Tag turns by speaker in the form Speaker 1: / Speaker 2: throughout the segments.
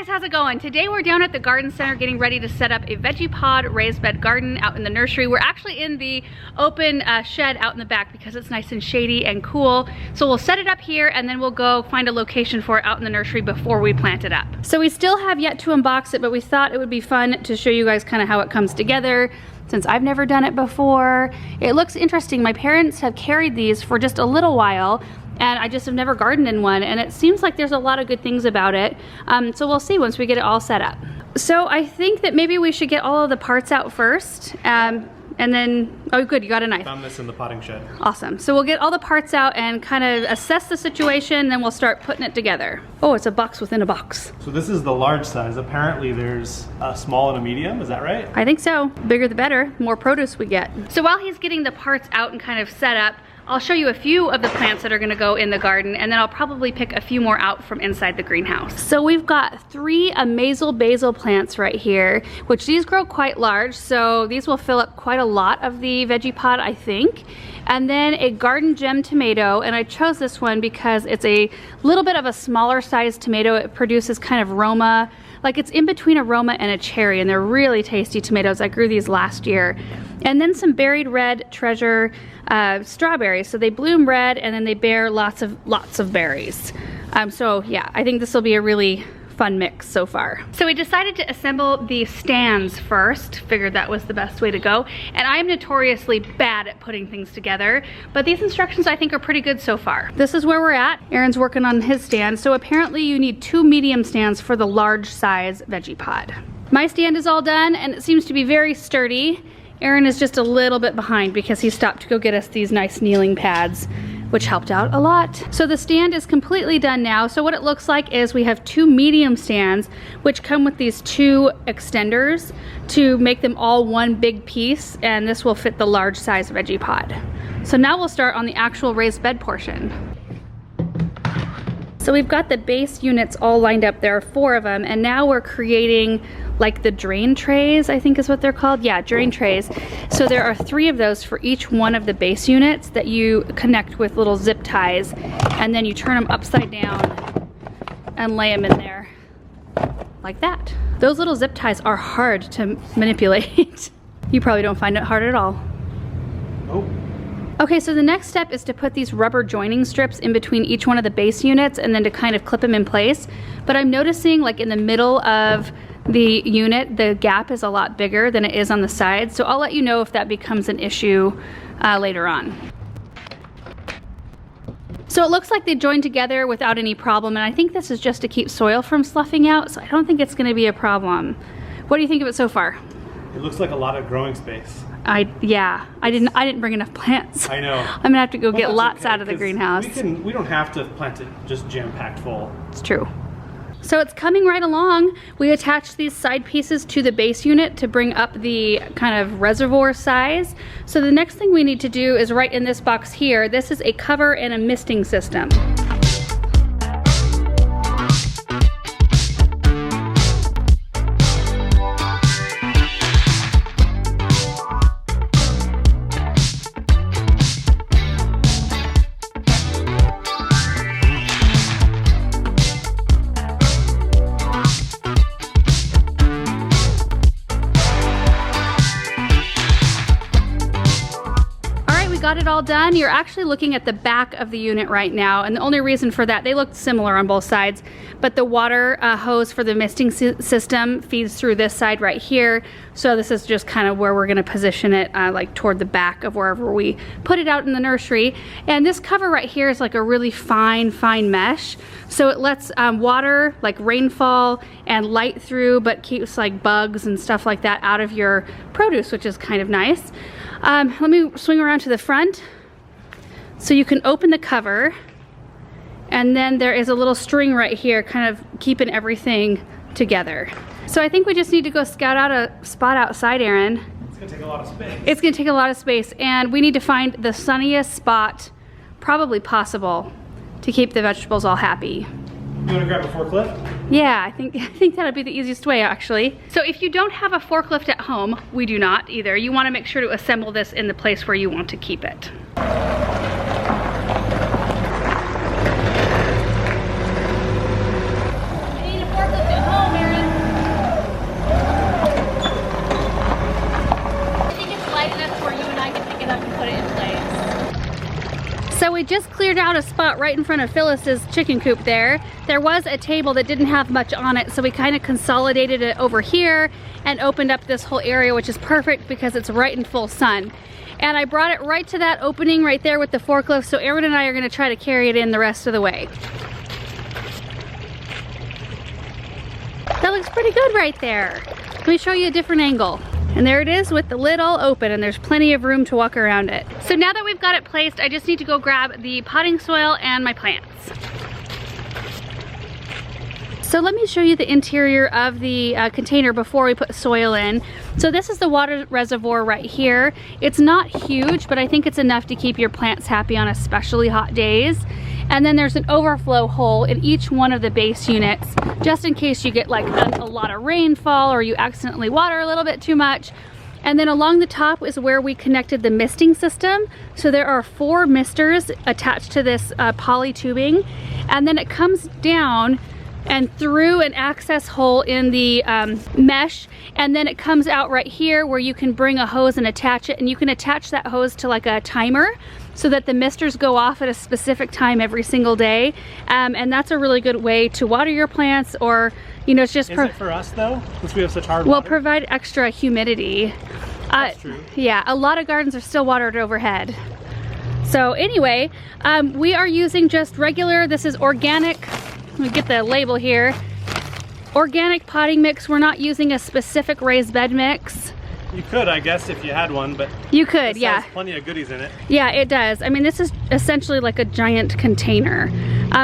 Speaker 1: guys, how's it going? Today we're down at the garden center getting ready to set up a Vegepod raised bed garden out in the nursery. We're actually in the open shed out in the back because it's nice and shady and cool. So we'll set it up here and then we'll go find a location for it out in the nursery before we plant it up. So we still have yet to unbox it, but we thought it would be fun to show you guys kind of how it comes together, since I've never done it before. It looks interesting. My parents have carried these for just a little while, and I just have never gardened in one, and it seems like there's a lot of good things about it. So we'll see once we get it all set up. So I think that maybe we should get all of the parts out first, and then, oh good, you got a knife.
Speaker 2: Found this in the potting shed.
Speaker 1: Awesome. So we'll get all the parts out and kind of assess the situation, then we'll start putting it together. Oh, it's a box within a box.
Speaker 2: So this is the large size. Apparently there's a small and a medium, is that right?
Speaker 1: I think so. Bigger the better, more produce we get. So while he's getting the parts out and kind of set up, I'll show you a few of the plants that are gonna go in the garden, and then I'll probably pick a few more out from inside the greenhouse. So we've got 3 Amazel basil plants right here, which these grow quite large, so these will fill up quite a lot of the Vegepod, I think. And then a garden gem tomato, and I chose this one because it's a little bit of a smaller sized tomato. It produces kind of Roma, like it's in between a Roma and a cherry, and they're really tasty tomatoes. I grew these last year. And then some buried red treasure strawberries. So they bloom red and then they bear lots of berries. So yeah, I think this will be a really fun mix so far. So we decided to assemble the stands first, figured that was the best way to go. And I'm notoriously bad at putting things together, but these instructions I think are pretty good so far. This is where we're at. Aaron's working on his stand. So apparently you need 2 medium stands for the large size Vegepod. My stand is all done and it seems to be very sturdy. Aaron is just a little bit behind because he stopped to go get us these nice kneeling pads, which helped out a lot. So the stand is completely done now. So what it looks like is we have 2 medium stands, which come with these 2 extenders to make them all one big piece, and this will fit the large size Vegepod. So now we'll start on the actual raised bed portion. So we've got the base units all lined up. There are 4 of them, and now we're creating like the drain trays, I think is what they're called. Yeah, drain trays. So there are 3 of those for each one of the base units that you connect with little zip ties, and then you turn them upside down and lay them in there like that. Those little zip ties are hard to manipulate. You probably don't find it hard at all.
Speaker 2: Oh.
Speaker 1: Okay, so the next step is to put these rubber joining strips in between each one of the base units and then to kind of clip them in place. But I'm noticing like in the middle of the unit, the gap is a lot bigger than it is on the sides. So I'll let you know if that becomes an issue later on. So it looks like they joined together without any problem, and I think this is just to keep soil from sloughing out, so I don't think it's gonna be a problem. What do you think of it so far?
Speaker 2: It looks like a lot of growing space.
Speaker 1: Yeah, I didn't bring enough plants.
Speaker 2: I know.
Speaker 1: I'm gonna have to go get lots out of the greenhouse.
Speaker 2: We don't have to plant it just jam-packed full.
Speaker 1: It's true. So it's coming right along. We attached these side pieces to the base unit to bring up the kind of reservoir size. So the next thing we need to do is right in this box here. This is a cover and a misting system. Got it all done. You're actually looking at the back of the unit right now, and the only reason for that, they look similar on both sides, but the water hose for the misting system feeds through this side right here. So this is just kind of where we're going to position it, like toward the back of wherever we put it out in the nursery. And this cover right here is like a really fine mesh, so it lets water, like rainfall and light through, but keeps like bugs and stuff like that out of your produce, which is kind of nice. Let me swing around to the front. So you can open the cover, and then there is a little string right here kind of keeping everything together. So I think we just need to go scout out a spot outside, Aaron.
Speaker 2: It's gonna take a lot of space.
Speaker 1: It's gonna take a lot of space, and we need to find the sunniest spot probably possible to keep the vegetables all happy.
Speaker 2: You wanna grab a forklift?
Speaker 1: Yeah, I think that'd be the easiest way actually. So if you don't have a forklift at home, we do not either, you wanna make sure to assemble this in the place where you want to keep it. I need a forklift at home, cleared out a spot right in front of Phyllis's chicken coop there. There was a table that didn't have much on it, so we kind of consolidated it over here and opened up this whole area, which is perfect because it's right in full sun. And I brought it right to that opening right there with the forklift, so Aaron and I are gonna try to carry it in the rest of the way. That looks pretty good right there. Let me show you a different angle. And there it is with the lid all open, and there's plenty of room to walk around it. So now that we've got it placed, I just need to go grab the potting soil and my plants. So let me show you the interior of the container before we put soil in. So this is the water reservoir right here. It's not huge, but I think it's enough to keep your plants happy on especially hot days. And then there's an overflow hole in each one of the base units, just in case you get like a lot of rainfall or you accidentally water a little bit too much. And then along the top is where we connected the misting system. So there are 4 misters attached to this poly tubing. And then it comes down and through an access hole in the mesh, and then it comes out right here where you can bring a hose and attach it, and you can attach that hose to like a timer so that the misters go off at a specific time every single day, and that's a really good way to water your plants, or you know, it's just...
Speaker 2: Is it for us though, since we have such hard
Speaker 1: well,
Speaker 2: water?
Speaker 1: provide extra humidity.
Speaker 2: That's true.
Speaker 1: Yeah, a lot of gardens are still watered overhead. So anyway, we are using just regular, this is organic, let me get the label here, organic potting mix. We're not using a specific raised bed mix.
Speaker 2: You could, I guess, if you had one, but
Speaker 1: you could, yeah.
Speaker 2: Has plenty of goodies in it.
Speaker 1: Yeah, it does. I mean, this is essentially like a giant container.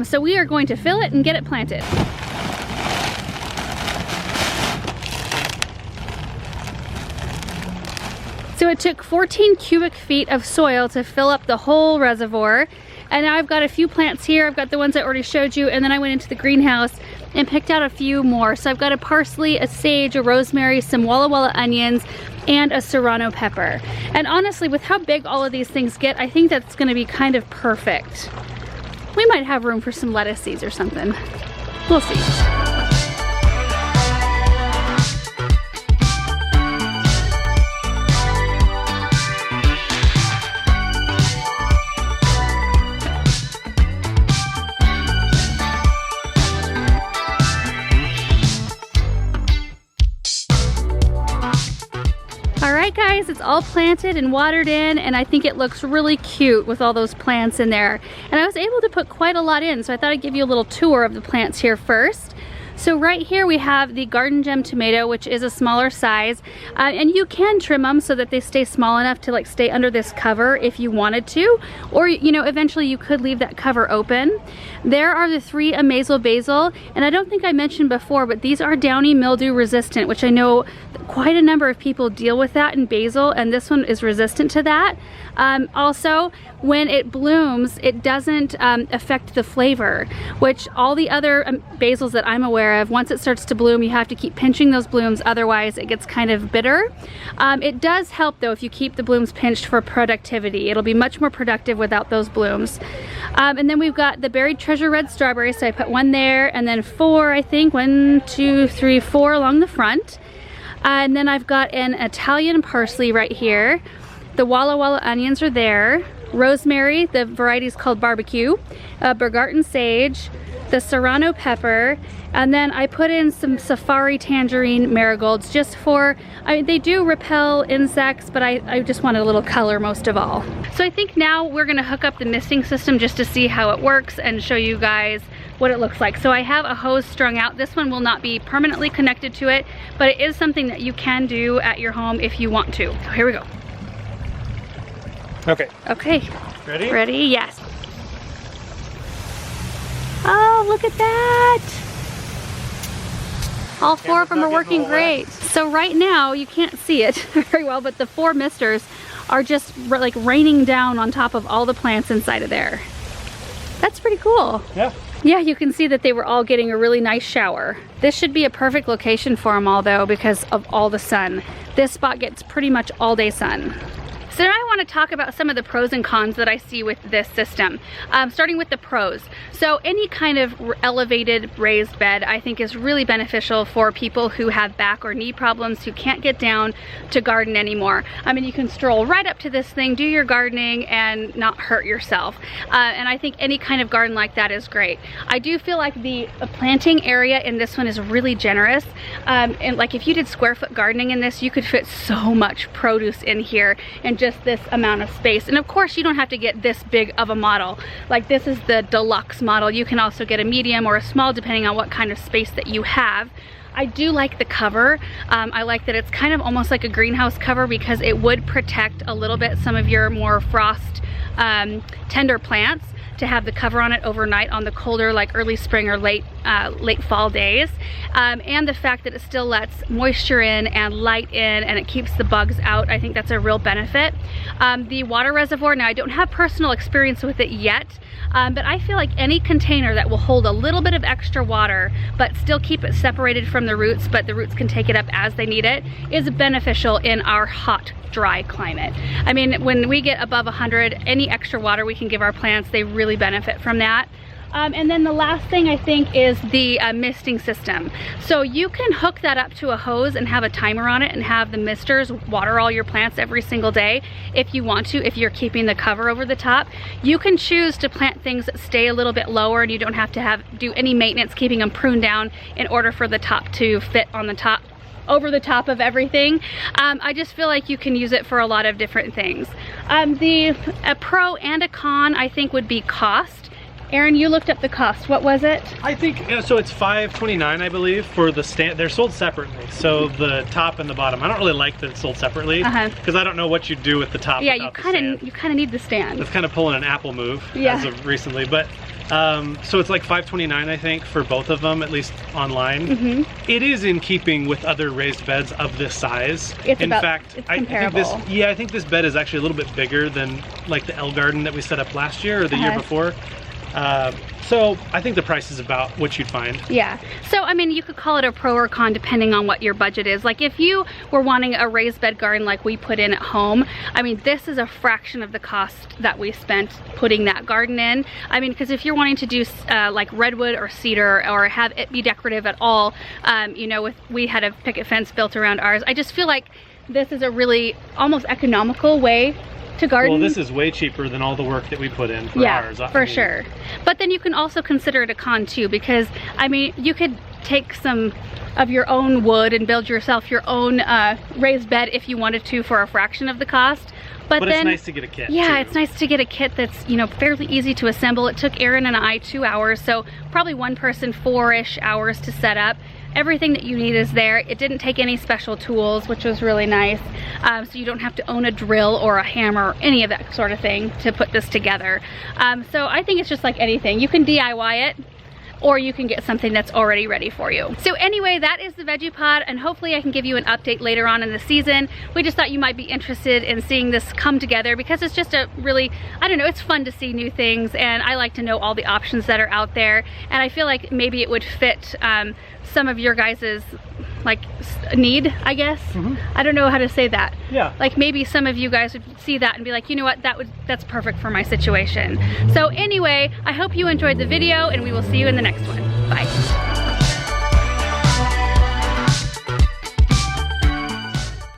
Speaker 1: So we are going to fill it and get it planted. So it took 14 cubic feet of soil to fill up the whole reservoir. And now I've got a few plants here. I've got the ones I already showed you, and then I went into the greenhouse and picked out a few more. So I've got a parsley, a sage, a rosemary, some Walla Walla onions, and a serrano pepper. And honestly, with how big all of these things get, I think that's gonna be kind of perfect. We might have room for some lettuce seeds or something. We'll see. Alright guys, it's all planted and watered in, and I think it looks really cute with all those plants in there. And I was able to put quite a lot in, so I thought I'd give you a little tour of the plants here first. So right here we have the Garden Gem tomato, which is a smaller size, and you can trim them so that they stay small enough to like stay under this cover if you wanted to, or you know, eventually you could leave that cover open. There are the 3 Amazel basil, and I don't think I mentioned before, but these are downy mildew resistant, which I know quite a number of people deal with that in basil, and this one is resistant to that. Also, when it blooms, it doesn't affect the flavor, which all the other basils that I'm aware of, once it starts to bloom, you have to keep pinching those blooms, otherwise it gets kind of bitter. It does help though if you keep the blooms pinched for productivity. It'll be much more productive without those blooms. And then we've got the Buried Treasure red strawberry, so I put 1 there, and then 4, I think, 1, 2, 3, 4 along the front. And then I've got an Italian parsley right here. The Walla Walla onions are there. Rosemary, the variety is called barbecue. Bergarten sage, the serrano pepper, and then I put in some safari tangerine marigolds just for, they do repel insects, but I just wanted a little color most of all. So I think now we're gonna hook up the misting system just to see how it works and show you guys what it looks like. So I have a hose strung out. This one will not be permanently connected to it, but it is something that you can do at your home if you want to. So here we go.
Speaker 2: Okay.
Speaker 1: Okay.
Speaker 2: Ready?
Speaker 1: Ready? Yes. Oh, look at that. All 4 of them are working great. So right now, you can't see it very well, but the 4 misters are just like raining down on top of all the plants inside of there. That's pretty cool.
Speaker 2: Yeah.
Speaker 1: Yeah, you can see that they were all getting a really nice shower. This should be a perfect location for them all though, because of all the sun. This spot gets pretty much all day sun. So now I want to talk about some of the pros and cons that I see with this system. Starting with the pros. So any kind of elevated raised bed I think is really beneficial for people who have back or knee problems, who can't get down to garden anymore. I mean, you can stroll right up to this thing, do your gardening, and not hurt yourself. And I think any kind of garden like that is great. I do feel like the planting area in this one is really generous. And like if you did square foot gardening in this, you could fit so much produce in here in just this amount of space. And of course you don't have to get this big of a model. Like this is the deluxe model. You can also get a medium or a small depending on what kind of space that you have. I do like the cover. I like that it's kind of almost like a greenhouse cover because it would protect a little bit some of your more frost tender plants, to have the cover on it overnight on the colder, like early spring or late fall days. And the fact that it still lets moisture in and light in, and it keeps the bugs out. I think that's a real benefit. The water reservoir, now I don't have personal experience with it yet, but I feel like any container that will hold a little bit of extra water but still keep it separated from the roots, but the roots can take it up as they need it, is beneficial in our hot, dry climate. I mean, when we get above 100, any extra water we can give our plants, they really benefit from that. And then the last thing I think is the misting system. So you can hook that up to a hose and have a timer on it and have the misters water all your plants every single day if you want to, if you're keeping the cover over the top. You can choose to plant things that stay a little bit lower and you don't have to do any maintenance keeping them pruned down in order for the top to fit on the top, over the top of everything. I just feel like you can use it for a lot of different things. A pro and a con I think would be cost. Aaron, you looked up the cost. What was it?
Speaker 2: I think, so it's $5.29, I believe, for the stand. They're sold separately, so the top and the bottom. I don't really like that it's sold separately, because I don't know what you do with the top.
Speaker 1: Yeah, you kind of need the stand.
Speaker 2: It's kind of pulling an Apple move
Speaker 1: as
Speaker 2: of recently, but so it's like $5.29, I think, for both of them, at least online. It is in keeping with other raised beds of this size.
Speaker 1: It's
Speaker 2: I think this bed is actually a little bit bigger than like the L garden that we set up last year or the year before. So I think the price is about what you'd find.
Speaker 1: Yeah. So, I mean, you could call it a pro or con depending on what your budget is. Like if you were wanting a raised bed garden like we put in at home, I mean, this is a fraction of the cost that we spent putting that garden in. I mean, because if you're wanting to do like redwood or cedar or have it be decorative at all, you know, we had a picket fence built around ours. I just feel like this is a really almost economical way to garden.
Speaker 2: Well, this is way cheaper than all the work that we put in for ours.
Speaker 1: For sure. But then you can also consider it a con too, because I mean, you could take some of your own wood and build yourself your own raised bed if you wanted to for a fraction of the cost. But then,
Speaker 2: it's nice to get a kit.
Speaker 1: Yeah,
Speaker 2: too.
Speaker 1: It's nice to get a kit that's, you know, fairly easy to assemble. It took Aaron and I 2 hours, so probably one person 4-ish hours to set up. Everything that you need is there. It didn't take any special tools, which was really nice. So you don't have to own a drill or a hammer or any of that sort of thing to put this together. So I think it's just like anything. You can DIY it, or you can get something that's already ready for you. So anyway, that is the Vegepod, and hopefully I can give you an update later on in the season. We just thought you might be interested in seeing this come together because it's just a really, I don't know, it's fun to see new things, and I like to know all the options that are out there, and I feel like maybe it would fit some of your guys's like need, I guess. I don't know how to say that.
Speaker 2: Yeah.
Speaker 1: Like maybe some of you guys would see that and be like, you know what, that's perfect for my situation. So anyway, I hope you enjoyed the video, and we will see you in the next one. Bye.